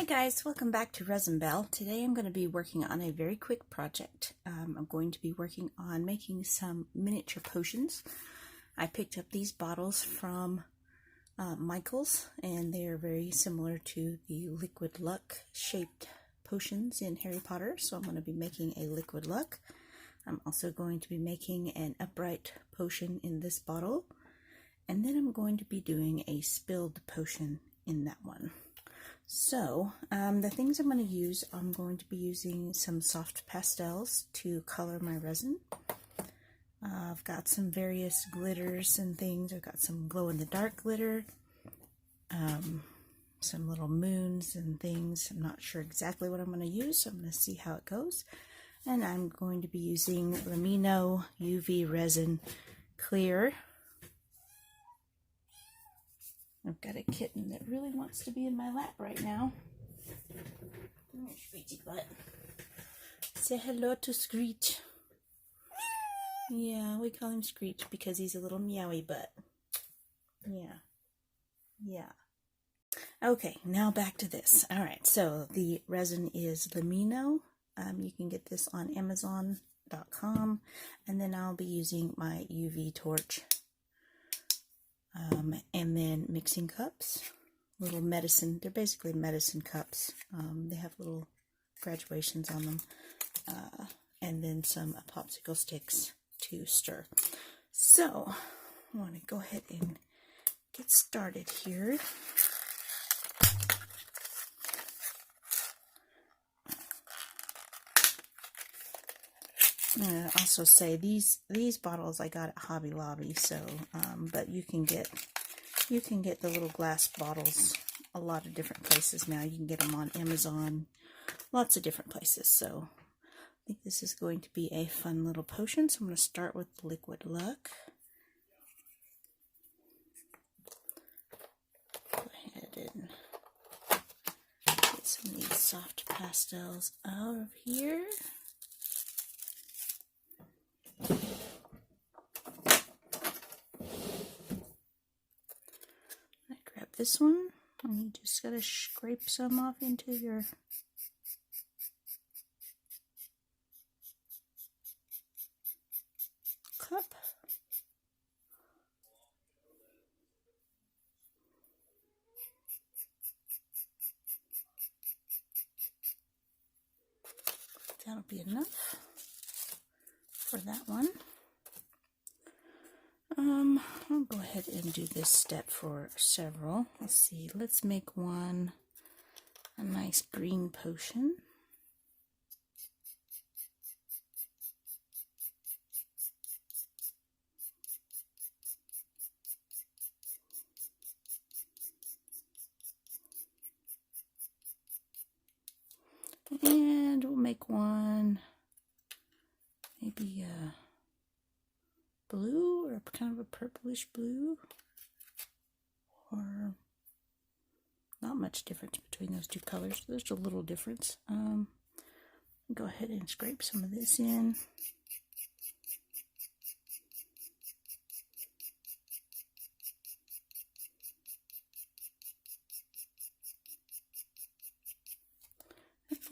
guys, welcome back to Resin Bell. Today I'm going to be working on a very quick project. I'm going to be working on making some miniature potions. I picked up these bottles from Michael's, and they're very similar to the liquid luck shaped potions in Harry Potter, so I'm going to be making a liquid luck. I'm also going to be making an upright potion in this bottle, and then I'm going to be doing a spilled potion in that one. So, the things I'm going to use, I'm going to be using some soft pastels to color my resin. I've got some various glitters and things. I've got some glow-in-the-dark glitter, some little moons and things. I'm not sure exactly what I'm going to use, so I'm going to see how it goes. And I'm going to be using Lamino UV Resin Clear. I've got a kitten that really wants to be in my lap right now. Come here, Screechy butt. Say hello to Screech. Yeah, we call him Screech because he's a little meowy butt. Yeah. Okay, now back to this. Alright, so the resin is Lamino. You can get this on Amazon.com. And then I'll be using my UV torch. And then mixing cups, little medicine, they're basically medicine cups. They have little graduations on them, and then some popsicle sticks to stir. So, I want to go ahead and get started here. Also say these bottles I got at Hobby Lobby, so but you can get the little glass bottles a lot of different places now. You can get them on Amazon, lots of different places. So I think this is going to be a fun little potion. So I'm going to start with liquid luck. Go ahead and get some of these soft pastels out of here. This one, and you just gotta scrape some off into your cup. That'll be enough for that one. I'll go ahead and do this step for several. Let's see, let's make one a nice green potion. And we'll make one maybe a blue or kind of a purplish blue, or not much difference between those two colors. There's a little difference. Go ahead and scrape some of this in.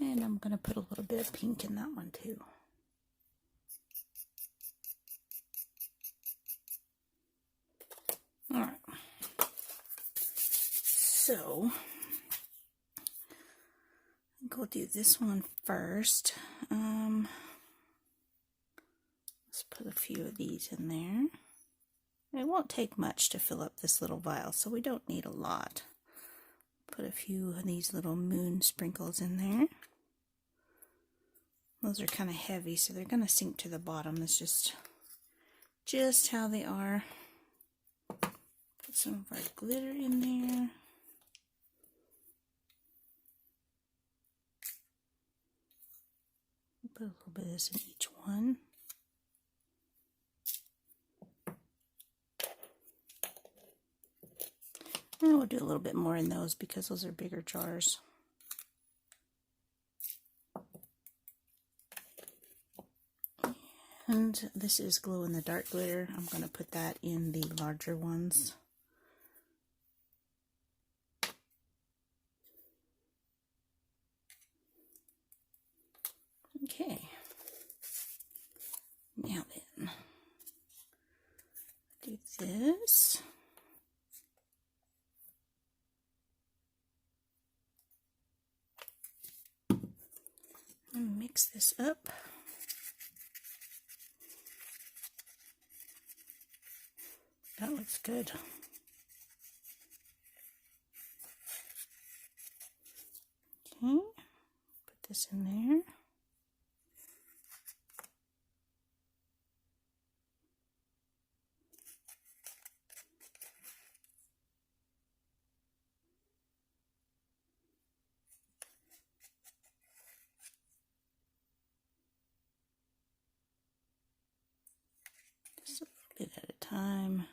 And I'm going to put a little bit of pink in that one too. Alright, so I think we'll do this one first. Let's put a few of these in there. It won't take much to fill up this little vial, so we don't need a lot. Put a few of these little moon sprinkles in there. Those are kind of heavy, so they're going to sink to the bottom. That's just how they are. Put some of our glitter in there. Put a little bit of this in each one. And we'll do a little bit more in those because those are bigger jars. And this is glow-in-the-dark glitter. I'm going to put that in the larger ones. Okay. Now then, do this. And mix this up. That looks good. Okay, put this in there. Just a little bit at a time.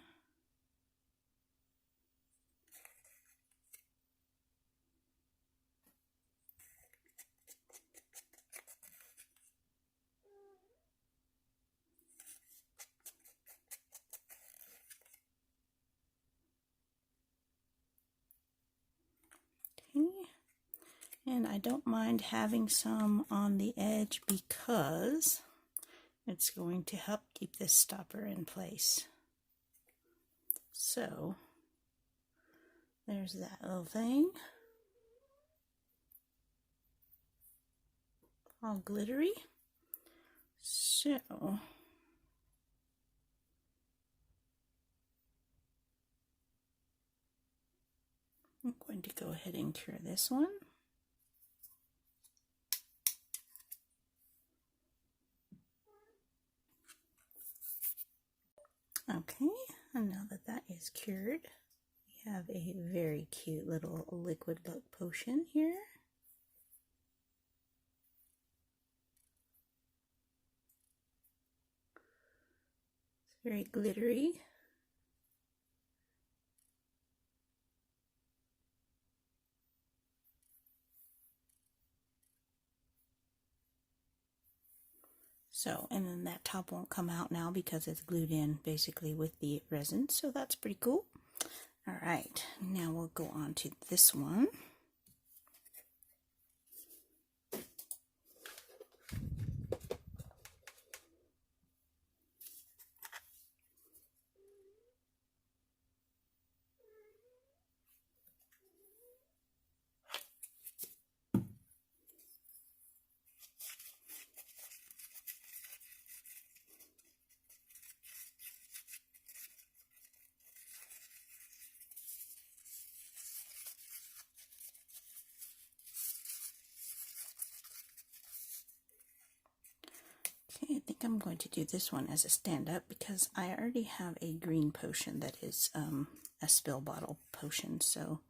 Okay. And I don't mind having some on the edge because it's going to help keep this stopper in place. So there's that little thing. All glittery. So I'm going to go ahead and cure this one. Okay, and now that that is cured, we have a very cute little liquid look potion here. It's very glittery. So, and then that top won't come out now because it's glued in basically with the resin, so that's pretty cool. All right, now we'll go on to this one. Okay, I think I'm going to do this one as a stand-up because I already have a green potion that is a spill bottle potion, so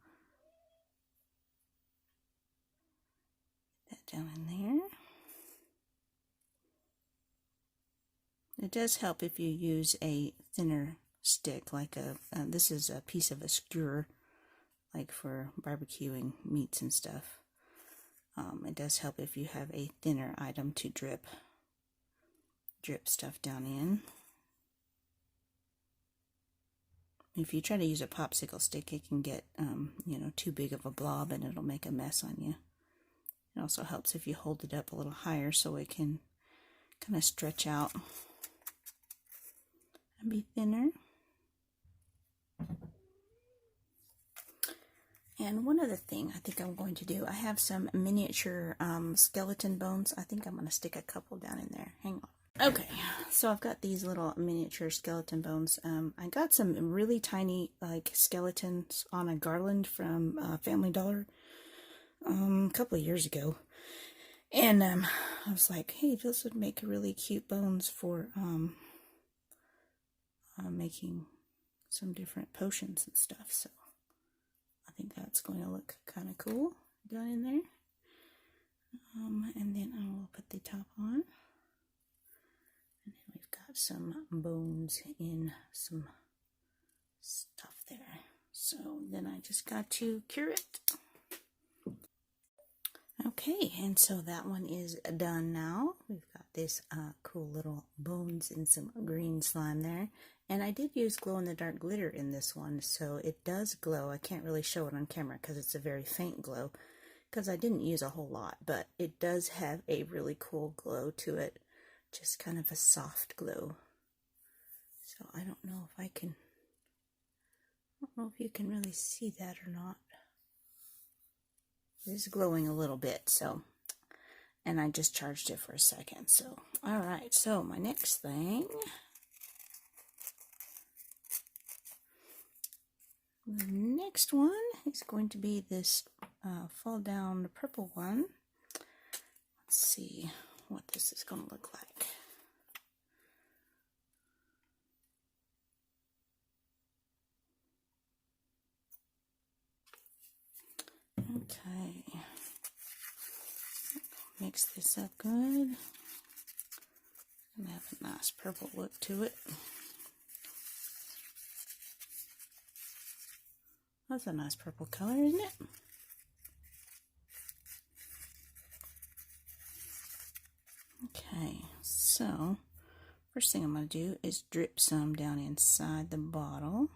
that down in there. It does help if you use a thinner stick, like this is a piece of a skewer, like for barbecuing meats and stuff. It does help if you have a thinner item to drip stuff down in. If you try to use a popsicle stick, it can get you know, too big of a blob and it'll make a mess on you. It also helps if you hold it up a little higher so it can kind of stretch out and be thinner. And one other thing I think I'm going to do, I have some miniature skeleton bones. I think I'm going to stick a couple down in there. Hang on. Okay, so I've got these little miniature skeleton bones. I got some really tiny like skeletons on a garland from Family Dollar a couple of years ago. And I was like, hey, this would make really cute bones for making some different potions and stuff. So I think that's going to look kind of cool down in there. And then I will put the top on. And then we've got some bones in some stuff there. So then I just got to cure it. Okay, and so that one is done now. We've got this cool little bones and some green slime there. And I did use glow-in-the-dark glitter in this one, so it does glow. I can't really show it on camera because it's a very faint glow. because I didn't use a whole lot, but it does have a really cool glow to it, just kind of a soft glow. So I don't know if you can really see that or not. It is glowing a little bit, so, and I just charged it for a second. So, all right, so my next thing, the next one is going to be this fall down purple one. Let's see what this is going to look like. Okay, mix this up good. And have a nice purple look to it. That's a nice purple color, isn't it? Okay, so first thing I'm going to do is drip some down inside the bottle,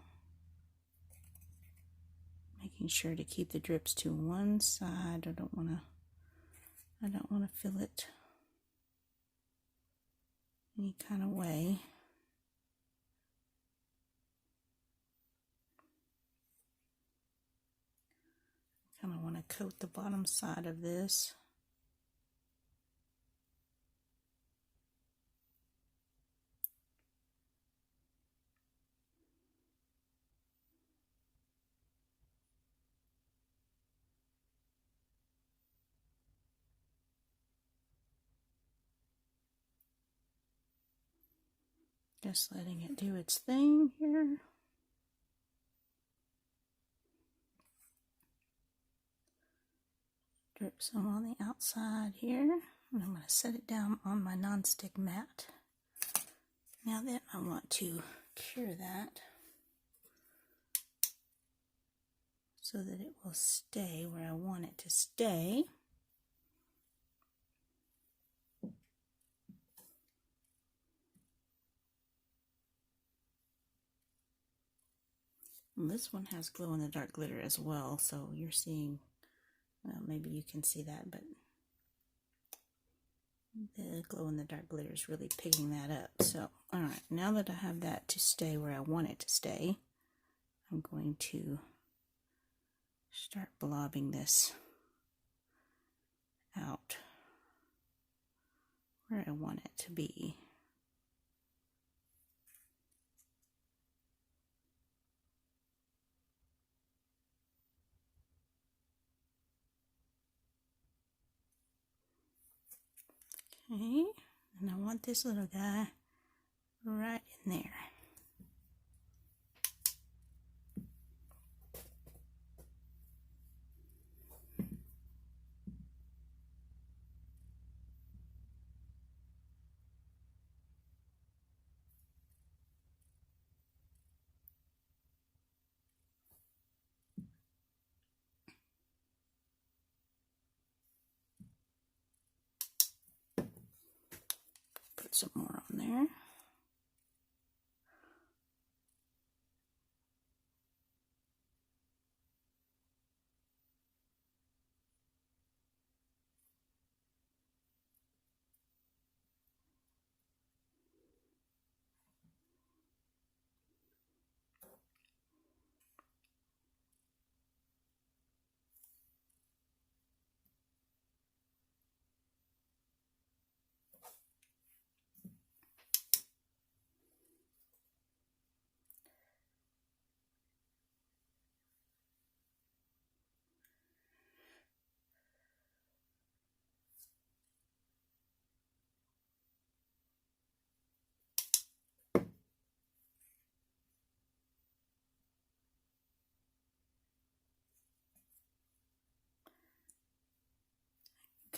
making sure to keep the drips to one side. I don't want to fill it any kind of way. Kind of want to coat the bottom side of this. Just letting it do its thing here. Drip some on the outside here, and I'm going to set it down on my nonstick mat. Now then, I want to cure that so that it will stay where I want it to stay. And this one has glow-in-the-dark glitter as well, so you're seeing, well, maybe you can see that, but the glow-in-the-dark glitter is really picking that up. So, alright, now that I have that to stay where I want it to stay, I'm going to start blobbing this out where I want it to be. Okay, and I want this little guy right in there. Put some more on there.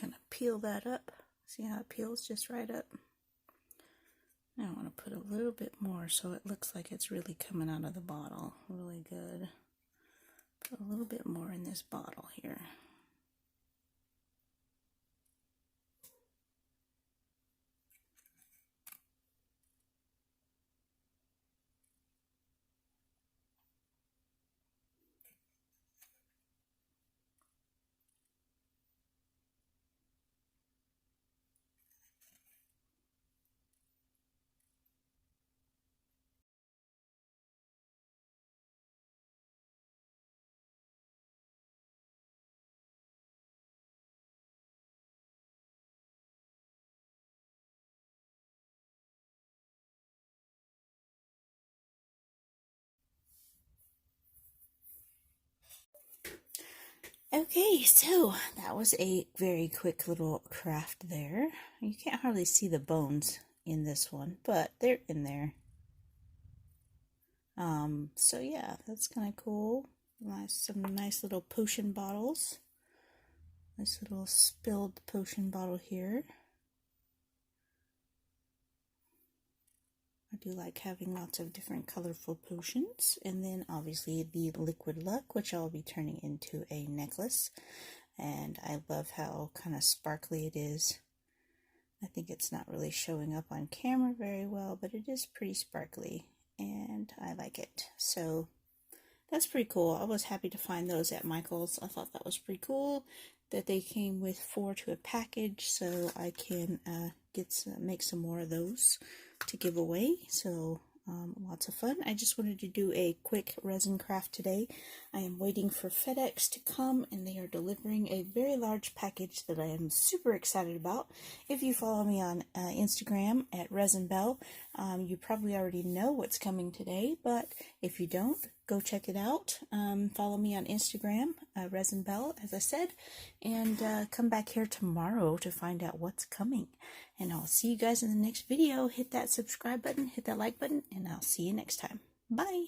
Kind of peel that up. See how it peels just right up? Now I want to put a little bit more so it looks like it's really coming out of the bottle. Really good. Put a little bit more in this bottle here. Okay, so that was a very quick little craft there. You can't hardly see the bones in this one, but they're in there. So yeah, that's kind of cool. Some nice little potion bottles. Nice little spilled potion bottle here. I do like having lots of different colorful potions. And then obviously the liquid luck, which I'll be turning into a necklace. And I love how kind of sparkly it is. I think it's not really showing up on camera very well, but it is pretty sparkly and I like it. So that's pretty cool. I was happy to find those at Michael's. I thought that was pretty cool that they came with 4 to a package, so I can make some more of those to give away. So lots of fun. I just wanted to do a quick resin craft today. I am waiting for FedEx to come, and they are delivering a very large package that I am super excited about. If you follow me on Instagram at Resin Bell, you probably already know what's coming today, but if you don't, go check it out. Follow me on Instagram, Resin Bell, as I said, and come back here tomorrow to find out what's coming. And I'll see you guys in the next video. Hit that subscribe button, hit that like button, and I'll see you next time. Bye!